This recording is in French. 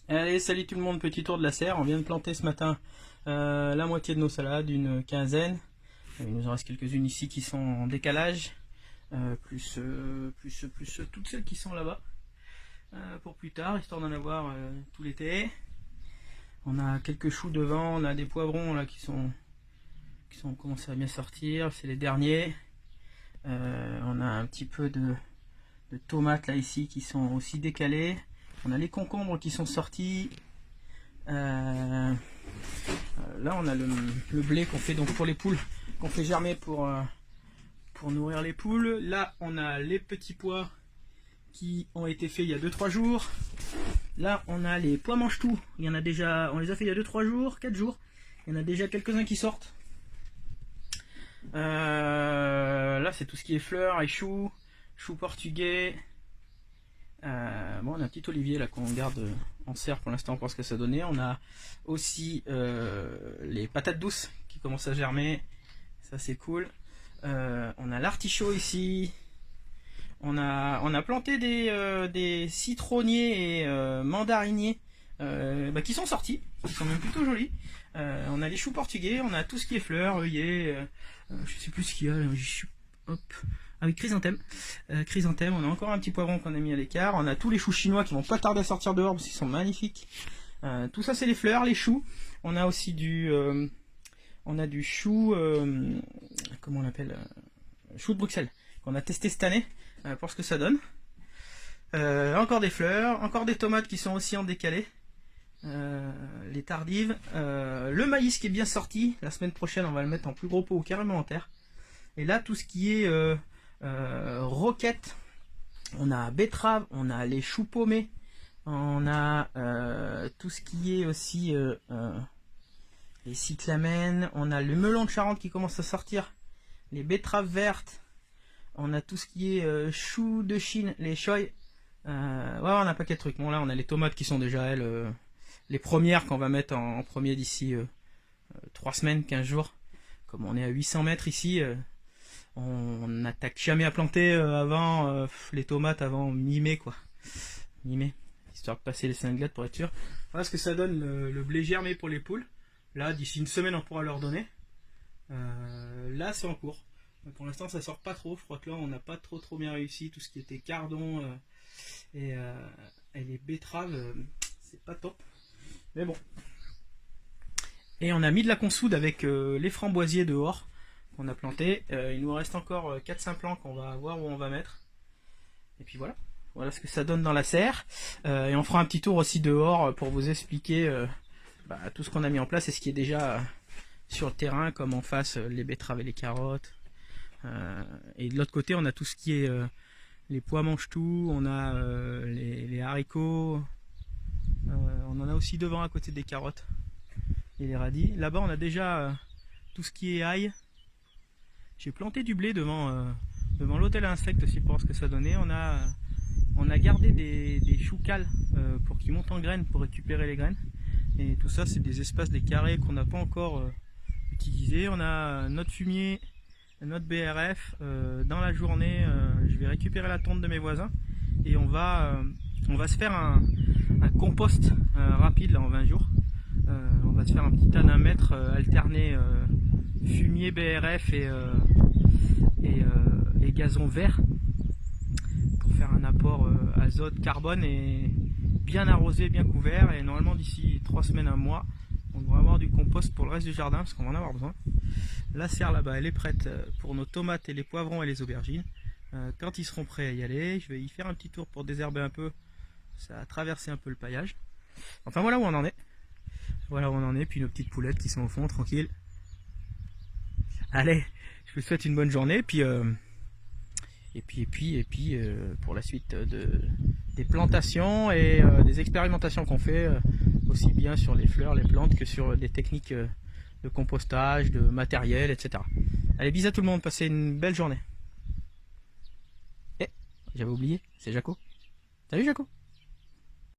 Allez, salut tout le monde, petit tour de la serre. On vient de planter ce matin la moitié de nos salades, une quinzaine. Il nous en reste quelques-unes ici qui sont en décalage, plus toutes celles qui sont là-bas pour plus tard, histoire d'en avoir tout l'été. On a quelques choux devant, on a des poivrons là qui sont commencé à bien sortir, c'est les derniers. On a un petit peu de tomates là ici qui sont aussi décalées. On a les concombres qui sont sortis. Là on a le blé qu'on fait donc pour les poules, qu'on fait germer pour nourrir les poules. Là on a les petits pois qui ont été faits il y a 2-3 jours. Là on a les pois mange-tout. Il y en a déjà, on les a fait il y a 2-3 jours, 4 jours. Il y en a déjà quelques-uns qui sortent. Là c'est tout ce qui est fleurs et choux portugais. Bon, on a un petit olivier là qu'on garde en serre pour l'instant pour ce que ça donnait. On a aussi les patates douces qui commencent à germer, ça c'est cool. On a l'artichaut ici. On a planté des citronniers et mandariniers qui sont sortis, qui sont même plutôt jolis. On a les choux portugais, on a tout ce qui est fleurs, œillets, je sais plus ce qu'il y a là, hop. Ah oui, chrysanthème. Chrysanthème, on a encore un petit poivron qu'on a mis à l'écart. On a tous les choux chinois qui vont pas tarder à sortir dehors parce qu'ils sont magnifiques. Tout ça c'est les fleurs, les choux. On a aussi du chou, comment on l'appelle, chou de Bruxelles, qu'on a testé cette année pour ce que ça donne. Encore des fleurs, encore des tomates qui sont aussi en décalé. Les tardives. Le maïs qui est bien sorti. La semaine prochaine on va le mettre en plus gros pot ou carrément en terre. Et là tout ce qui est roquette, on a betterave, on a les choux paumés, on a tout ce qui est aussi les cyclamènes, on a le melon de Charente qui commence à sortir, les betteraves vertes, on a tout ce qui est choux de Chine, les choy, ouais, on a un paquet de trucs. Bon là on a les tomates qui sont déjà elles les premières qu'on va mettre en premier d'ici 3 semaines, 15 jours. Comme on est à 800 mètres ici, on n'attaque jamais à planter avant les tomates avant mi-mai quoi. Mi-mai, histoire de passer les cinglettes pour être sûr. Voilà ce que ça donne le blé germé pour les poules. Là d'ici une semaine on pourra leur donner. Là c'est en cours. Pour l'instant ça sort pas trop. Je crois que là on n'a pas trop bien réussi. Tout ce qui était cardon et les betteraves, c'est pas top. Mais bon. Et on a mis de la consoude avec les framboisiers dehors qu'on a planté. Il nous reste encore 4-5 plants qu'on va voir où on va mettre. Et puis voilà. Voilà ce que ça donne dans la serre. Et on fera un petit tour aussi dehors pour vous expliquer tout ce qu'on a mis en place et ce qui est déjà sur le terrain, comme en face les betteraves et les carottes. Et de l'autre côté on a tout ce qui est les pois mange-tout, on a les haricots. On en a aussi devant à côté des carottes et les radis. Là-bas on a déjà tout ce qui est ail. J'ai planté du blé devant l'hôtel à insectes aussi pour voir ce que ça donnait. On a gardé des choux cales pour qu'ils montent en graines, pour récupérer les graines. Et tout ça c'est des espaces, des carrés qu'on n'a pas encore utilisés. On a notre fumier, notre BRF. Dans la journée je vais récupérer la tonte de mes voisins et on va se faire un compost rapide là en 20 jours. On va se faire un petit tas d'un mètre alterné fumier, BRF et gazon vert pour faire un apport azote, carbone et bien arrosé, bien couvert. Et normalement d'ici 3 semaines, 1 mois, on devrait avoir du compost pour le reste du jardin parce qu'on va en avoir besoin. La serre là-bas elle est prête pour nos tomates et les poivrons et les aubergines. Quand ils seront prêts à y aller, je vais y faire un petit tour pour désherber un peu. Ça a traversé un peu le paillage. Enfin voilà où on en est. Voilà où on en est, puis nos petites poulettes qui sont au fond, tranquilles. Allez, je vous souhaite une bonne journée, puis pour la suite des plantations et des expérimentations qu'on fait, aussi bien sur les fleurs, les plantes, que sur des techniques de compostage, de matériel, etc. Allez, bisous à tout le monde, passez une belle journée. J'avais oublié, c'est Jaco. Salut Jaco.